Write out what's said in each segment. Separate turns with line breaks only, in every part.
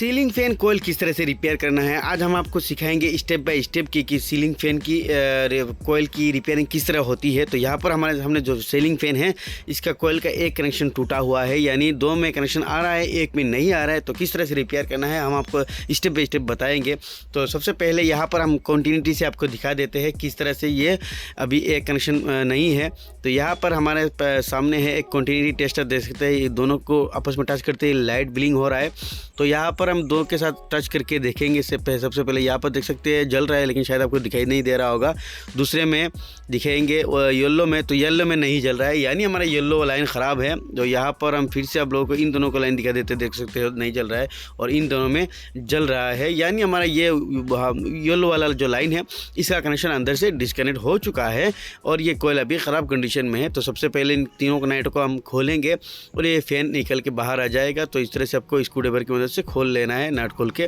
Ceiling fan कोयल किस तरह से रिपेयर करना है, आज हम आपको सिखाएंगे स्टेप बाय स्टेप कि सीलिंग फैन की कोयल की रिपेयरिंग किस तरह होती है। तो यहाँ पर हमने जो सीलिंग फैन है इसका कोयल का एक कनेक्शन टूटा हुआ है, यानी दो में कनेक्शन आ रहा है, एक में नहीं आ रहा है। तो किस तरह से रिपेयर करना है हम आपको स्टेप बाय स्टेप बताएंगे। तो सबसे पहले यहाँ पर हम कंटिन्यूटी से आपको दिखा देते हैं किस तरह से ये अभी एक कनेक्शन नहीं है। तो यहाँ पर हमारे सामने है एक कंटिन्यूटी टेस्टर, देख सकते हैं ये दोनों को आपस में टच करते ही लाइट ब्लिंक हो रहा है। तो यहाँ पर हम दो के साथ टच करके देखेंगे। सबसे पहले यहाँ पर देख सकते हैं जल रहा है, लेकिन शायद आपको दिखाई नहीं दे रहा होगा। दूसरे में दिखाएंगे येलो में, तो येलो में नहीं जल रहा है, यानी हमारा येलो लाइन ख़राब है। तो यहाँ पर हम फिर से आप लोगों को इन दोनों को लाइन दिखा देते हैं, देख सकते हो नहीं जल रहा है और इन दोनों में जल रहा है, यानी हमारा ये येलो वाला जो लाइन है इसका कनेक्शन अंदर से डिस्कनेक्ट हो चुका है और ये कोयल अभी ख़राब कंडीशन में है। तो सबसे पहले इन तीनों नाइट को हम खोलेंगे और ये फैन निकल के बाहर आ जाएगा। तो इस तरह से आपको स्क्रू ड्राइवर की मदद से खोल लेना है, नट खोल के।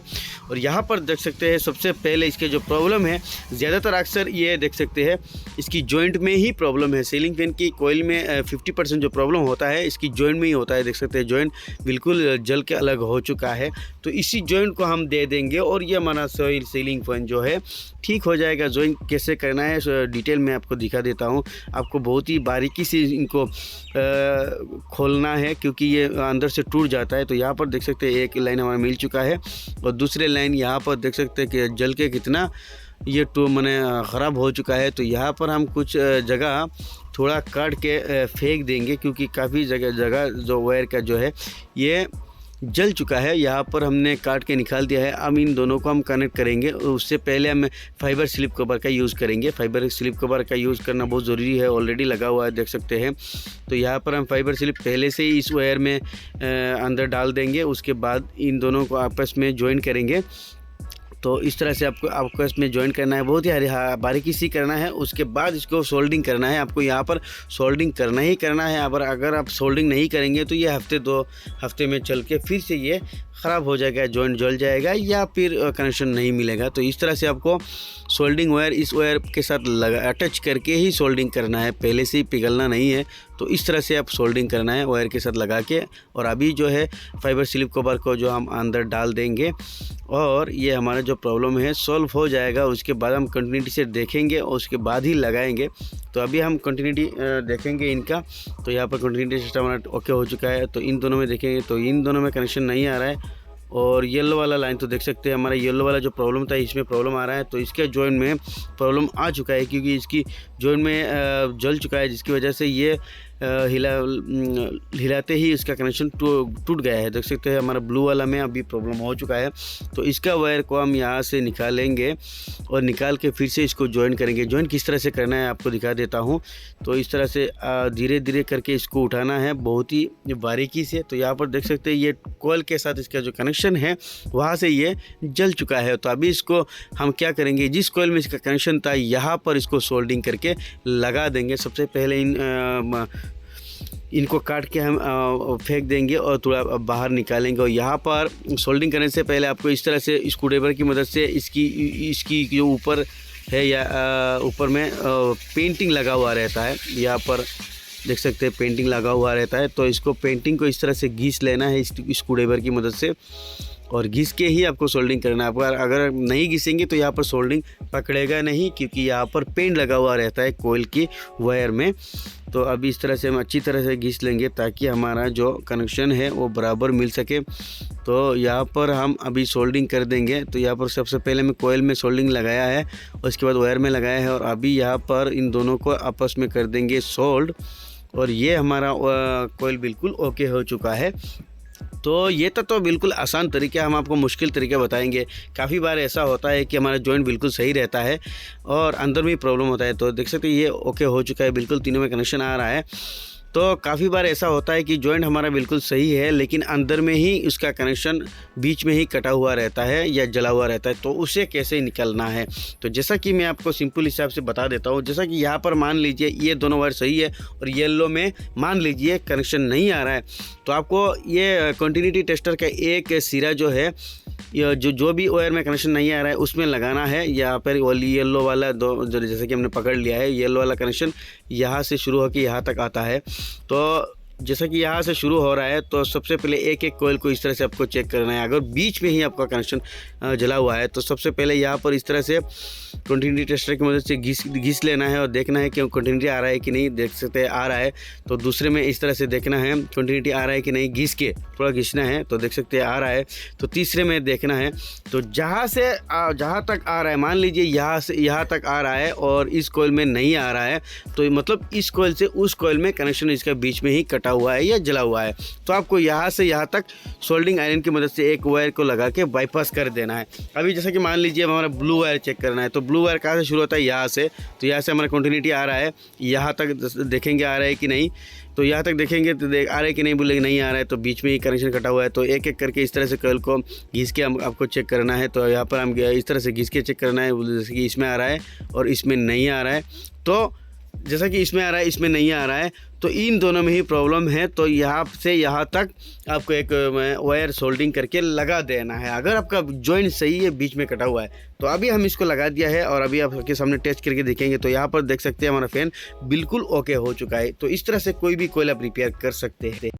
और यहाँ पर देख सकते हैं सबसे पहले इसके जो प्रॉब्लम है, ज़्यादातर अक्सर ये देख सकते हैं इसकी जॉइंट में ही प्रॉब्लम है। सीलिंग फैन की कोयल में 50% जो प्रॉब्लम होता है इसकी जॉइंट में ही होता है। देख सकते हैं जॉइंट बिल्कुल जल के अलग हो चुका है। तो इसी जॉइंट को हम दे देंगे और ये हमारा सीलिंग फैन जो है ठीक हो जाएगा। जॉइंट कैसे करना है डिटेल में आपको दिखा देता हूँ। आपको बहुत ही बारीकी से इनको खोलना है क्योंकि ये अंदर से टूट जाता है। तो यहाँ पर देख सकते हैं एक लाइन हमारा मिल चुका है और दूसरे लाइन यहाँ पर देख सकते हैं कि जल के कितना ये मैंने ख़राब हो चुका है। तो यहाँ पर हम कुछ जगह थोड़ा काट के फेंक देंगे क्योंकि काफ़ी जगह जो वायर का जो है ये जल चुका है। यहाँ पर हमने काट के निकाल दिया है। अब इन दोनों को हम कनेक्ट करेंगे। उससे पहले हम फाइबर स्लिप कवर का यूज़ करेंगे। फाइबर स्लिप कवर का यूज़ करना बहुत ज़रूरी है, ऑलरेडी लगा हुआ है देख सकते हैं। तो यहाँ पर हम फाइबर स्लिप पहले से ही इस वायर में अंदर डाल देंगे, उसके बाद इन दोनों को आपस में ज्वाइन करेंगे। तो इस तरह से आपको इसमें ज्वाइन करना है, बहुत ही बारीकी से करना है। उसके बाद इसको सोल्डिंग करना है। आपको यहाँ पर सोल्डिंग करना ही करना है। अगर आप सोल्डिंग नहीं करेंगे तो ये हफ्ते 2 हफ्ते में चल के फिर से ये ख़राब हो जाएगा, जॉइंट जल जाएगा या फिर कनेक्शन नहीं मिलेगा। तो इस तरह से आपको सोल्डिंग वायर इस वायर के साथ अटैच करके ही सोल्डिंग करना है, पहले से ही पिघलना नहीं है। तो इस तरह से आप सोल्डिंग करना है वायर के साथ लगा के। और अभी जो है फाइबर स्लिप कवर को जो हम अंदर डाल देंगे और ये हमारा जो प्रॉब्लम है सॉल्व हो जाएगा। उसके बाद हम कंटिन्यूटी से देखेंगे और उसके बाद ही लगाएंगे। तो अभी हम कंटिन्यूटी देखेंगे इनका। तो यहाँ पर कंटिन्यूटी सिस्टम हमारा ओके हो चुका है। तो इन दोनों में देखेंगे तो इन दोनों में कनेक्शन नहीं आ रहा है और येलो वाला लाइन तो देख सकते हैं हमारा येलो वाला जो प्रॉब्लम था इसमें प्रॉब्लम आ रहा है। तो इसके जॉइंट में प्रॉब्लम आ चुका है क्योंकि इसकी जॉइंट में जल चुका है, जिसकी वजह से ये हिलाते ही इसका कनेक्शन टूट गया है। देख सकते हैं हमारा ब्लू वाला में अभी प्रॉब्लम हो चुका है। तो इसका वायर को हम यहाँ से निकालेंगे और निकाल के फिर से इसको ज्वाइन करेंगे। ज्वाइन किस तरह से करना है आपको दिखा देता हूँ। तो इस तरह से धीरे धीरे करके इसको उठाना है बहुत ही बारीकी से। तो यहाँ पर देख सकते हैं ये कोयल के साथ इसका जो कनेक्शन है वहाँ से ये जल चुका है। तो अभी इसको हम क्या करेंगे, जिस कोयल में इसका कनेक्शन था यहाँ पर इसको सोल्डिंग करके लगा देंगे। सबसे पहले इनको काट के हम फेंक देंगे और थोड़ा बाहर निकालेंगे। और यहाँ पर सोल्डिंग करने से पहले आपको इस तरह से स्क्रू ड्राइवर की मदद से इसकी जो ऊपर है या ऊपर में पेंटिंग लगा हुआ रहता है, यहाँ पर देख सकते हैं पेंटिंग लगा हुआ रहता है। तो इसको पेंटिंग को इस तरह से घिस लेना है स्क्रू ड्राइवर की मदद से और घिस के ही आपको सोल्डिंग करना है। अगर नहीं घिसेंगे तो यहाँ पर सोल्डिंग पकड़ेगा नहीं क्योंकि यहाँ पर पेंट लगा हुआ रहता है कोयल की वायर में। तो अभी इस तरह से हम अच्छी तरह से घिस लेंगे ताकि हमारा जो कनेक्शन है वो बराबर मिल सके। तो यहाँ पर हम अभी सोल्डिंग कर देंगे। तो यहाँ पर सबसे पहले मैं कोयल में सोल्डिंग लगाया है, उसके बाद वायर में लगाया है और अभी यहाँ पर इन दोनों को आपस में कर देंगे सोल्ड और ये हमारा कोयल बिल्कुल ओके हो चुका है। तो ये तो बिल्कुल आसान तरीका, हम आपको मुश्किल तरीका बताएंगे। काफ़ी बार ऐसा होता है कि हमारा जॉइंट बिल्कुल सही रहता है और अंदर में प्रॉब्लम होता है। तो देख सकते हैं ये ओके हो चुका है, बिल्कुल तीनों में कनेक्शन आ रहा है। तो काफ़ी बार ऐसा होता है कि जॉइंट हमारा बिल्कुल सही है लेकिन अंदर में ही उसका कनेक्शन बीच में ही कटा हुआ रहता है या जला हुआ रहता है। तो उसे कैसे निकलना है, तो जैसा कि मैं आपको सिंपल हिसाब से बता देता हूँ। जैसा कि यहाँ पर मान लीजिए ये दोनों वायर सही है और येलो में मान लीजिए कनेक्शन नहीं आ रहा है। तो आपको ये कंटिन्यूटी टेस्टर का एक सिरा जो है जो भी वायर में कनेक्शन नहीं आ रहा है उसमें लगाना है। यहाँ पर येलो वाला जो जैसे कि हमने पकड़ लिया है, येलो वाला कनेक्शन यहाँ से शुरू होकर यहाँ तक आता है। तो जैसा कि यहाँ से शुरू हो रहा है तो सबसे पहले एक एक कोयल को इस तरह से आपको चेक करना है। अगर बीच में ही आपका कनेक्शन जला हुआ है तो सबसे पहले यहाँ पर इस तरह से कंटिन्यूटी टेस्टर की मदद से घिस लेना है और देखना है कि कंटिन्यूटी आ रहा है कि नहीं। देख सकते हैं आ रहा है, तो दूसरे में इस तरह से देखना है कंटिन्यूटी आ रहा है कि नहीं, घिस के थोड़ा घिसना है तो देख सकते हैं आ रहा है। तो तीसरे में देखना है, तो जहाँ तक आ रहा है, मान लीजिए यहाँ से यहाँ तक आ रहा है और इस कोयल में नहीं आ रहा है, तो मतलब इस कोयल से उस कोयल में कनेक्शन इसका बीच में ही कटा हुआ है या जला हुआ है। तो आपको यहाँ से यहाँ तक सोल्डिंग आयरन की मदद से एक वायर को लगा के बाईपास कर देना है। अभी जैसा कि मान लीजिए हमारा ब्लू वायर चेक करना है, तो ब्लू वायर कहाँ से शुरू होता है, यहाँ से। तो यहाँ से हमारा कंटिन्यूटी आ रहा है, यहाँ तक देखेंगे आ रहा है कि नहीं, तो यहाँ तक देखेंगे तो आ रहा है कि नहीं, बोलेंगे नहीं आ रहा है तो बीच में ही कनेक्शन कटा हुआ है। तो एक एक करके इस तरह से कोयल को घिस के आपको चेक करना है। तो यहाँ पर हम इस तरह से घिस के चेक करना है, जैसे कि इसमें आ रहा है और इसमें नहीं आ रहा है। तो जैसा कि इसमें आ रहा है इसमें नहीं आ रहा है, तो इन दोनों में ही प्रॉब्लम है। तो यहाँ से यहाँ तक आपको एक वायर सोल्डिंग करके लगा देना है। अगर आपका जॉइंट सही है, बीच में कटा हुआ है, तो अभी हम इसको लगा दिया है और अभी आपके सामने टेस्ट करके देखेंगे। तो यहाँ पर देख सकते हैं हमारा फ़ैन बिल्कुल ओके हो चुका है। तो इस तरह से कोई भी कोयल आप रिपेयर कर सकते हैं।